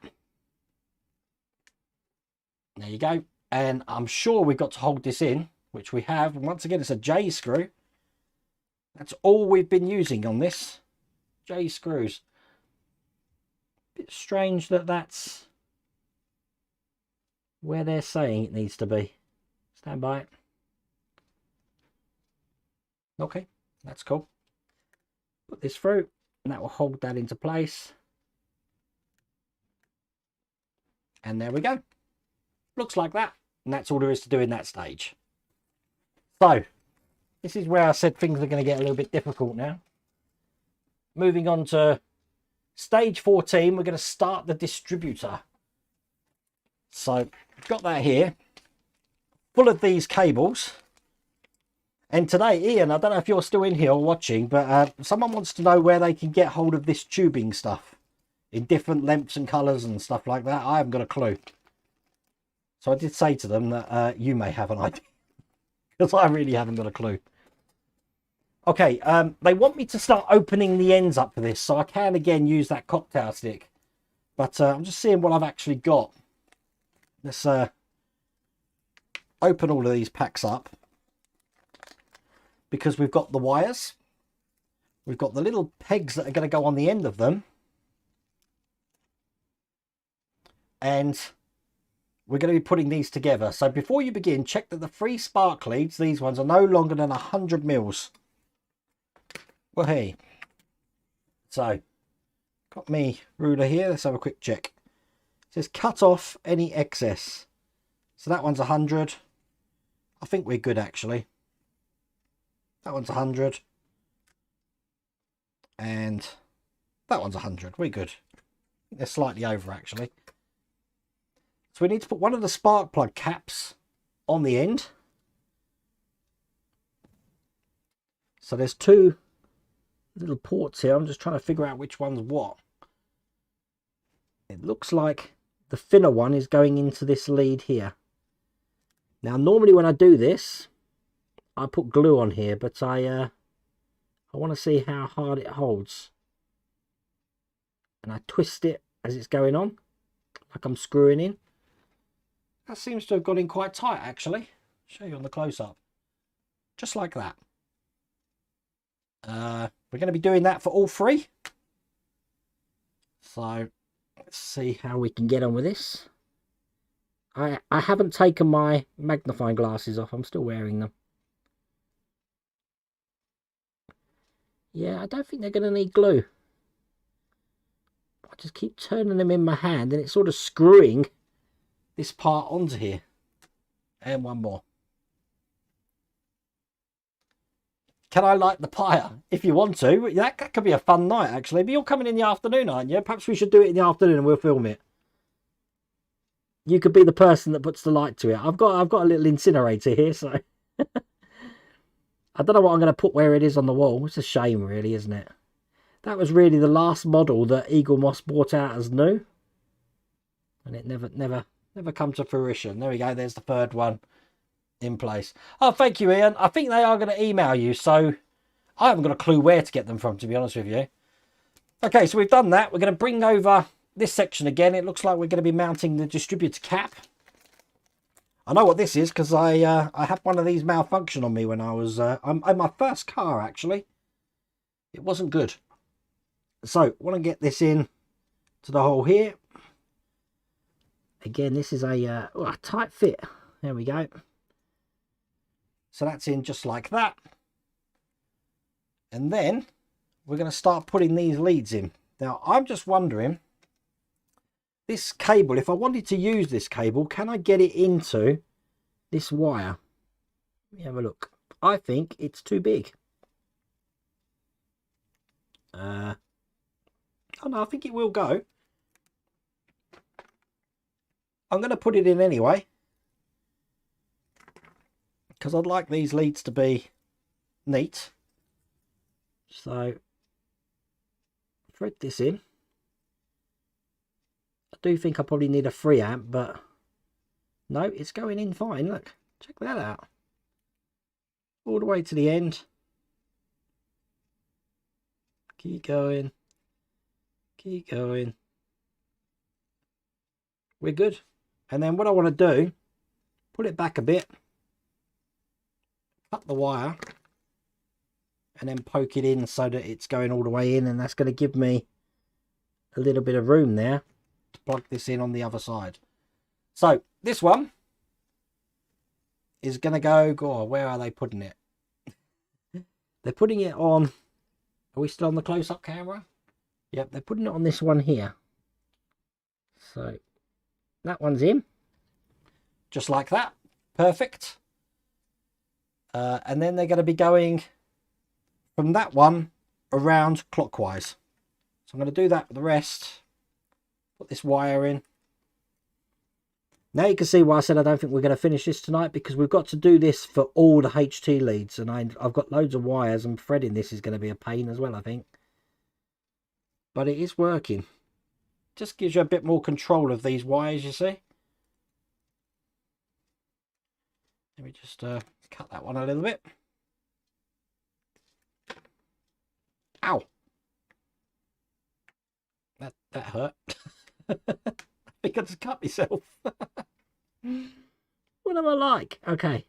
There you go. And I'm sure we've got to hold this in, which we have. And once again, it's a J screw. That's all we've been using on this. J screws. Bit strange that that's where they're saying it needs to be. Stand by. Okay, that's cool. Put this through, and that will hold that into place. And there we go. Looks like that. And that's all there is to do in that stage. So, this is where I said things are going to get a little bit difficult now. Moving on to stage 14, we're going to start the distributor. So, I've got that here, full of these cables. And today, Ian, I don't know if you're still in here or watching, but someone wants to know where they can get hold of this tubing stuff in different lengths and colours and stuff like that. I haven't got a clue. So I did say to them that you may have an idea, because I really haven't got a clue. Okay, they want me to start opening the ends up for this, so I can again use that cocktail stick. But I'm just seeing what I've actually got. Let's open all of these packs up, because we've got the wires. We've got the little pegs that are going to go on the end of them. And we're going to be putting these together. So before you begin, check that the 3 spark leads, these ones, are no longer than 100 mils. Well, hey. So, got me ruler here. Let's have a quick check. It says cut off any excess. So that one's 100. I think we're good, actually. That one's 100. And that one's 100. We're good. They're slightly over, actually. So we need to put one of the spark plug caps on the end. So there's 2 little ports here. I'm just trying to figure out which one's what. It looks like the thinner one is going into this lead here. Now normally when I do this, I put glue on here, but I want to see how hard it holds. And I twist it as it's going on, like I'm screwing in. That seems to have got in quite tight, actually. I'll show you on the close-up. Just like that. We're going to be doing that for all 3. So, let's see how we can get on with this. I haven't taken my magnifying glasses off. I'm still wearing them. Yeah, I don't think they're going to need glue. I just keep turning them in my hand and it's sort of screwing this part onto here. And one more. Can I light the pyre? If you want to. That could be a fun night, actually. But you're coming in the afternoon, aren't you? Perhaps we should do it in the afternoon and we'll film it. You could be the person that puts the light to it. I've got a little incinerator here, so... I don't know what I'm going to put where it is on the wall. It's a shame, really, isn't it? That was really the last model that Eagle Moss brought out as new. And it never come to fruition. There we go. There's the 3rd one in place. Oh, thank you, Ian. I think they are going to email you, so I haven't got a clue where to get them from, to be honest with you. Okay, so we've done that. We're going to bring over this section again. It looks like we're going to be mounting the distributor cap. I know what this is because I had one of these malfunction on me when I was on my first car, actually. It wasn't good. So, I want to get this in to the hole here. Again, this is a tight fit. There we go. So that's in just like that. And then we're going to start putting these leads in. Now, I'm just wondering, this cable, if I wanted to use this cable, can I get it into this wire? Let me have a look. I think it's too big. Oh no, I think it will go. I'm going to put it in anyway, because I'd like these leads to be neat. So, thread this in. I do think I probably need a 3 amp, but no, it's going in fine. Look, check that out. All the way to the end. Keep going. Keep going. We're good. And then what I want to do, pull it back a bit, cut the wire, and then poke it in so that it's going all the way in, and that's going to give me a little bit of room there to plug this in on the other side. So this one is going to go, God, where are they putting it? They're putting it on, are we still on the close-up camera? Yep, they're putting it on this one here. So that one's in, just like that, perfect. And then they're going to be going from that one around clockwise. So I'm going to do that with the rest. Put this wire in. Now you can see why I said I don't think we're going to finish this tonight, because we've got to do this for all the HT leads, and I've got loads of wires, and threading this is going to be a pain as well, I think. But it is working. Just gives you a bit more control of these wires, you see. Let me just cut that one a little bit. Ow! That hurt. I think I just cut myself. What am I like? Okay.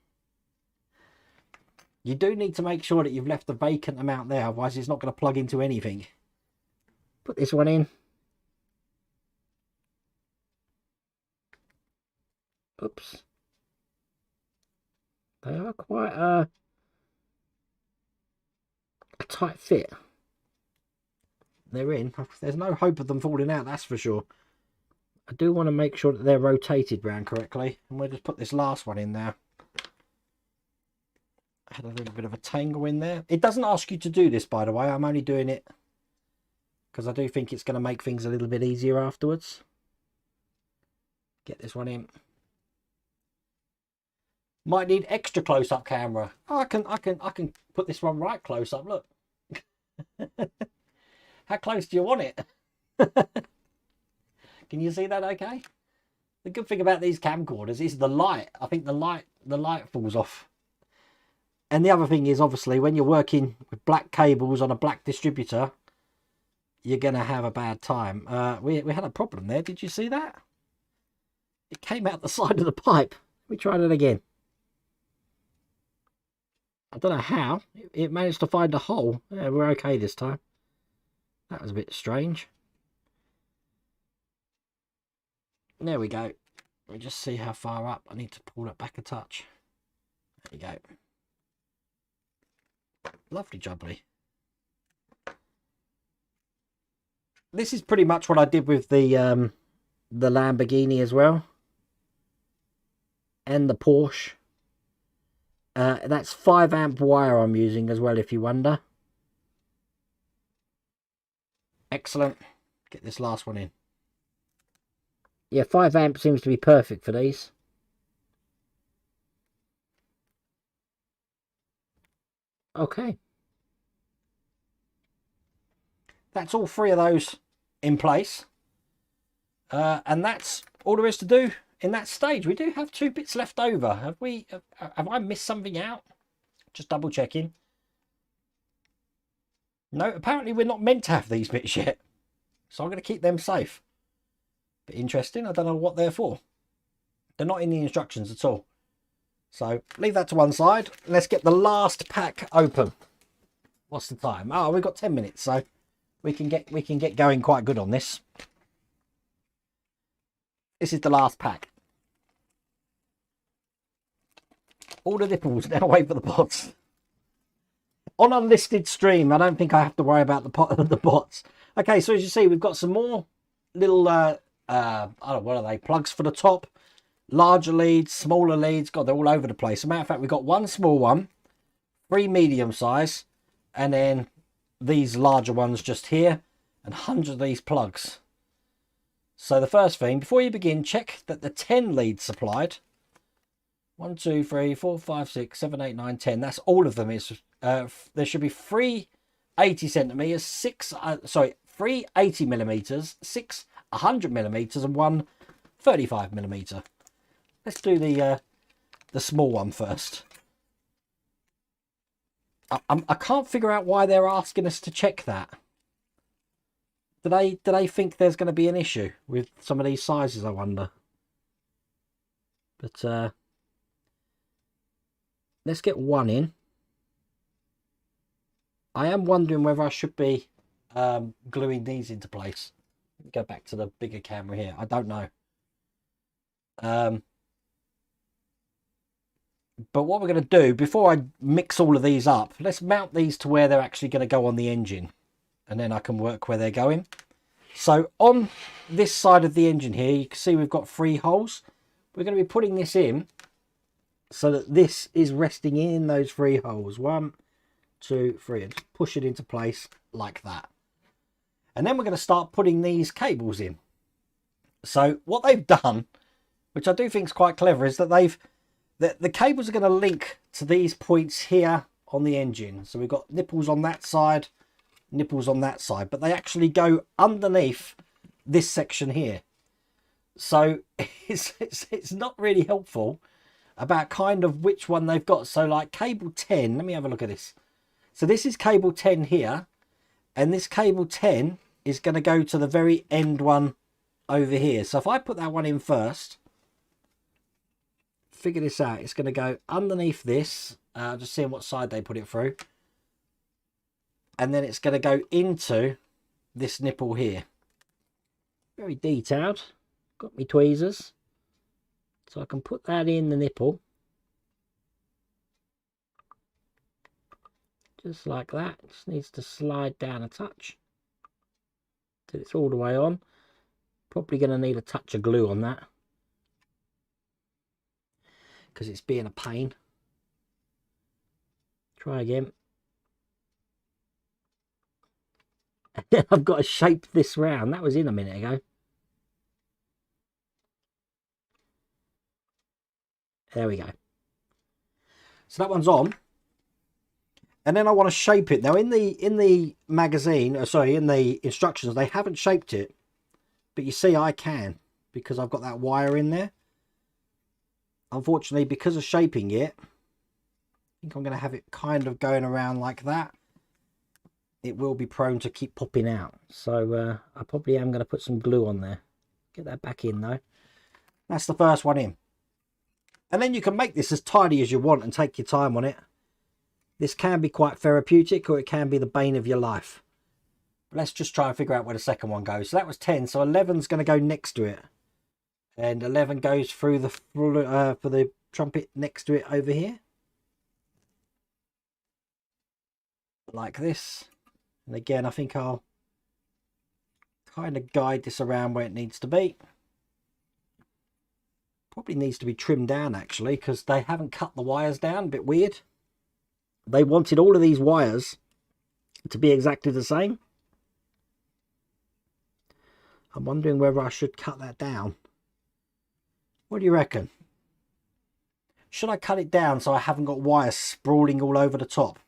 You do need to make sure that you've left a vacant amount there, otherwise it's not going to plug into anything. Put this one in. Oops. They are quite a tight fit. They're in. There's no hope of them falling out, that's for sure. I do want to make sure that they're rotated round correctly, and we'll just put this last one in there. I had a little bit of a tangle in there. It doesn't ask you to do this, by the way. I'm only doing it because I do think it's going to make things a little bit easier afterwards. Get this one in. Might need extra close-up camera. Oh, I can put this one right close up. Look. How close do you want it? Can you see that okay? The good thing about these camcorders is the light. I think the light falls off. And the other thing is, obviously, when you're working with black cables on a black distributor, you're going to have a bad time. We had a problem there. Did you see that? It came out the side of the pipe. We tried it again. I don't know how. It managed to find a hole. Yeah, we're okay this time. That was a bit strange. There we go. Let me just see how far up. I need to pull it back a touch. There you go. Lovely jubbly. This is pretty much what I did with the Lamborghini as well. And the Porsche. That's 5 amp wire I'm using as well, if you wonder. Excellent. Get this last one in. Yeah, 5 amp seems to be perfect for these. Okay. That's all 3 of those in place. And that's all there is to do in that stage. We do have 2 bits left over. Have I missed something out? Just double checking. No, apparently we're not meant to have these bits yet. So I'm going to keep them safe. Bit interesting. I don't know what they're for. They're not in the instructions at all. So leave that to one side. Let's get the last pack open. What's the time? Oh, we've got 10 minutes, so we can get going quite good on this. This is the last pack. All the nipples. Now wait for the pots. On unlisted stream, I don't think I have to worry about the pots. Okay, so as you see, we've got some more little I don't know, what are they? Plugs for the top. Larger leads, smaller leads. God, they're all over the place. As a matter of fact, we've got 1 small one, 3 medium size, and then these larger ones just here, and hundreds of these plugs. So the first thing, before you begin, check that the 10 leads supplied. 1, 2, 3, 4, 5, 6, 7, 8, 9, 10. That's all of them. There should be 3 80 centimeters, 3 80 millimeters, 6 100 millimeters, and 1 35 millimeter. Let's do the small one first. I can't figure out why they're asking us to check that. Do they think there's going to be an issue with some of these sizes, I wonder? But let's get one in. I am wondering whether I should be gluing these into place. Let me go back to the bigger camera here. I don't know. But what we're going to do, before I mix all of these up, let's mount these to where they're actually going to go on the engine. And then I can work where they're going. So on this side of the engine here, you can see we've got 3 holes. We're going to be putting this in so that this is resting in those 3 holes. 1, 2, 3. And just push it into place like that. And then we're going to start putting these cables in. So what they've done, which I do think is quite clever, is that the cables are going to link to these points here on the engine. So we've got nipples on that side, nipples on that side, but they actually go underneath this section here. So it's not really helpful about kind of which one they've got. So like cable 10, let me have a look at this. So this is cable 10 here, and this cable 10 is going to go to the very end one over here. So if I put that one in first, figure this out, it's going to go underneath this, just seeing what side they put it through, and then it's going to go into this nipple here. Very detailed. Got me tweezers, so I can put that in the nipple just like that. Just needs to slide down a touch till it's all the way on. Probably going to need a touch of glue on that because it's being a pain. Try again. And then I've got to shape this round. That was in a minute ago. There we go. So that one's on. And then I want to shape it. Now in the magazine, in the instructions, they haven't shaped it. But you see I can, because I've got that wire in there. Unfortunately, because of shaping it, I think I'm going to have it kind of going around like that. It will be prone to keep popping out. So I probably am going to put some glue on there. Get that back in though. That's the first one in. And then you can make this as tidy as you want and take your time on it. This can be quite therapeutic, or it can be the bane of your life. But let's just try and figure out where the second one goes. So that was 10. So 11's going to go next to it. And 11 goes through the for the trumpet next to it over here. Like this. And again, I think I'll kind of guide this around where it needs to be. Probably needs to be trimmed down actually, because they haven't cut the wires down. A bit weird. They wanted all of these wires to be exactly the same. I'm wondering whether I should cut that down. What do you reckon? Should I cut it down so I haven't got wires sprawling all over the top?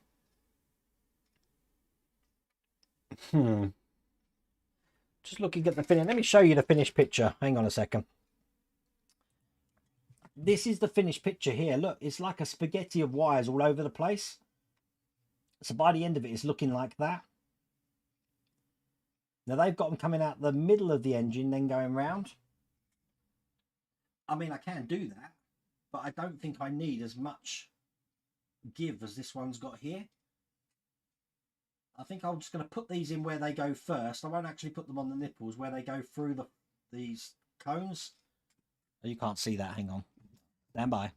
Just looking at the finish. Let me show you the finished picture. Hang on a second. This is the finished picture here. Look, it's like a spaghetti of wires all over the place. So by the end of it, it's looking like that. Now they've got them coming out the middle of the engine, then going round. I mean, I can do that, but I don't think I need as much give as this one's got here. I think I'm just going to put these in where they go first. I won't actually put them on the nipples, where they go through these cones. Oh, you can't see that. Hang on. Stand by.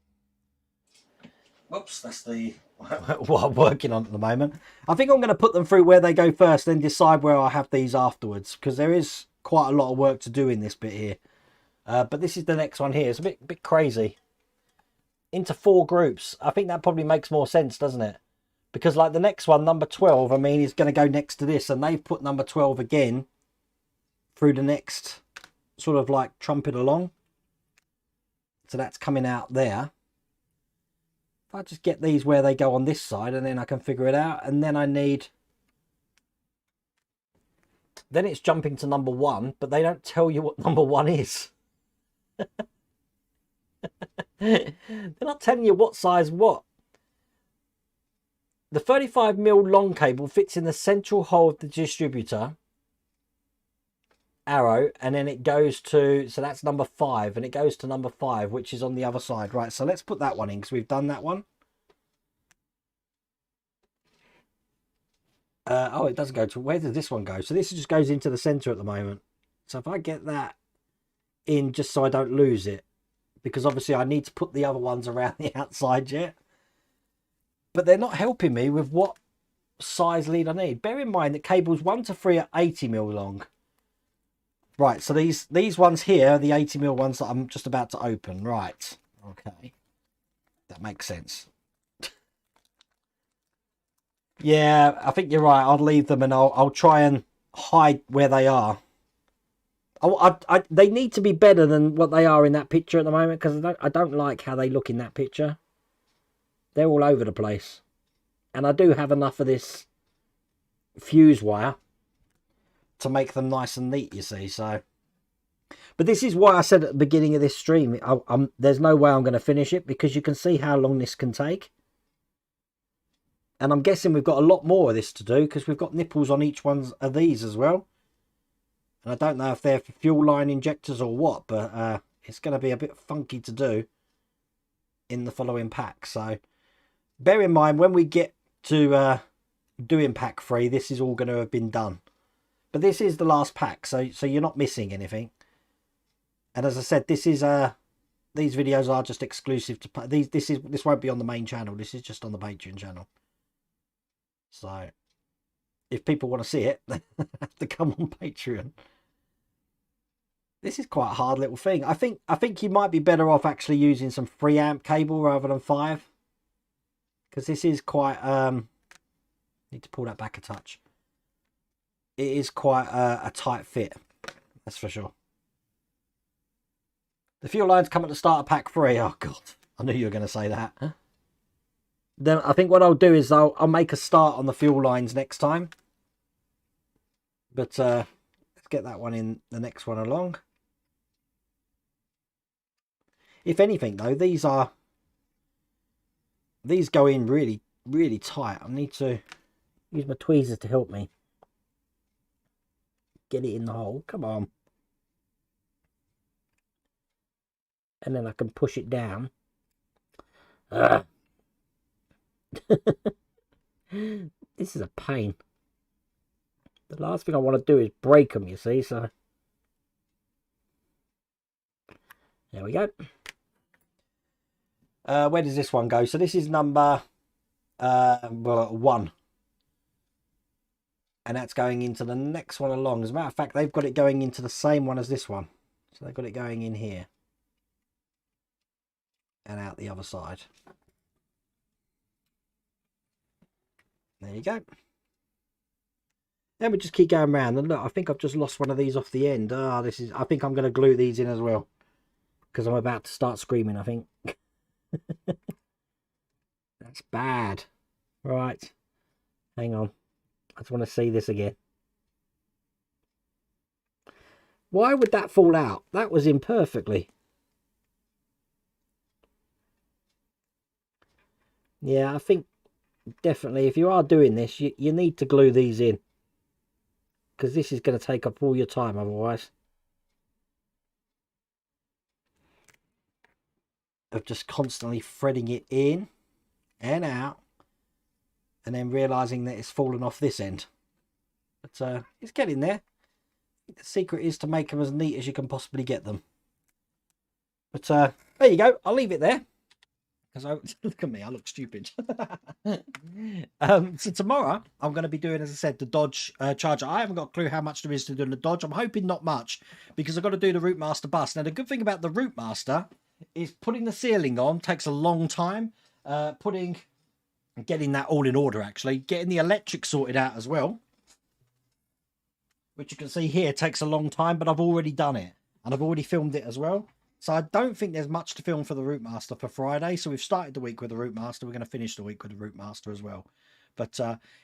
Whoops, that's the what I'm working on at the moment. I think I'm going to put them through where they go first, then decide where I have these afterwards, because there is quite a lot of work to do in this bit here. But this is the next one here. It's a bit crazy. Into 4 groups. I think that probably makes more sense, doesn't it? Because like the next one, number 12, I mean, is going to go next to this, and they've put number 12 again through the next sort of like trumpet along. So that's coming out there. If I just get these where they go on this side, and then I can figure it out. And then I need... Then it's jumping to number 1, but they don't tell you what number 1 is. They're not telling you what size what. The 35mm long cable fits in the central hole of the distributor arrow, and then it goes to, so that's number 5, and it goes to number 5, which is on the other side. Right, so let's put that one in because we've done that one. Oh, it doesn't go to, where does this one go? So this just goes into the center at the moment. So if I get that in just so I don't lose it, because obviously I need to put the other ones around the outside yet, but they're not helping me with what size lead I need. Bear in mind that cables 1 to 3 are 80mm long. Right, so these ones here are the 80mm ones that I'm just about to open. Right, okay, that makes sense. Yeah, I think you're right. I'll leave them and I'll try and hide where they are. They need to be better than what they are in that picture at the moment, because I don't like how they look in that picture. They're all over the place. And I do have enough of this fuse wire to make them nice and neat, you see. So, but this is why I said at the beginning of this stream, there's no way I'm going to finish it, because you can see how long this can take. And I'm guessing we've got a lot more of this to do, because we've got nipples on each one of these as well. And I don't know if they're for fuel line injectors or what, but it's going to be a bit funky to do in the following pack. So bear in mind, when we get to doing pack 3, this is all going to have been done. But this is the last pack, so you're not missing anything. And as I said, this is these videos are just exclusive to this won't be on the main channel. This is just on the Patreon channel. So if people want to see it, they have to come on Patreon. This is quite a hard little thing. I think you might be better off actually using some 3 amp cable rather than 5, because this is quite need to pull that back a touch. It is quite a tight fit, that's for sure. The fuel lines come at the start of pack 3. Oh god, I knew you were going to say that. Huh? Then I think what I'll do is I'll make a start on the fuel lines next time. But let's get that one in, the next one along. If anything though, these go in really, really tight. I need to use my tweezers to help me get it in the hole. Come on. And then I can push it down. This is a pain. The last thing I want to do is break them, you see, so there we go. Where does this one go? So this is number 1. And that's going into the next one along. As a matter of fact, they've got it going into the same one as this one. So they've got it going in here. And out the other side. There you go. Then we just keep going around, and look, I think I've just lost one of these off the end. I think I'm going to glue these in as well, because I'm about to start screaming, I think. That's bad. Right, hang on, I just want to see this again. Why would that fall out? That was in perfectly. Yeah, I think definitely if you are doing this, you need to glue these in, because this is going to take up all your time otherwise. Of just constantly threading it in and out, and then realizing that it's fallen off this end. But it's getting there. The secret is to make them as neat as you can possibly get them. But there you go. I'll leave it there. Because look at me, I look stupid. So tomorrow I'm going to be doing, as I said, the Dodge Charger. I haven't got a clue how much there is to do in the Dodge. I'm hoping not much, because I've got to do the Routemaster bus. Now the good thing about the Routemaster is putting the sealing on takes a long time. Getting that all in order, actually. Getting the electric sorted out as well, which you can see here takes a long time, but I've already done it. And I've already filmed it as well. So I don't think there's much to film for the Routemaster for Friday. So we've started the week with the Routemaster. We're going to finish the week with the Routemaster as well. But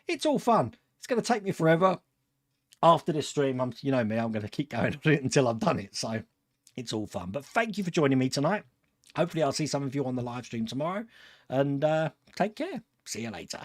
it's all fun. It's going to take me forever. After this stream, you know me, I'm going to keep going on it until I've done it. So it's all fun. But thank you for joining me tonight. Hopefully I'll see some of you on the live stream tomorrow. And take care. See you later.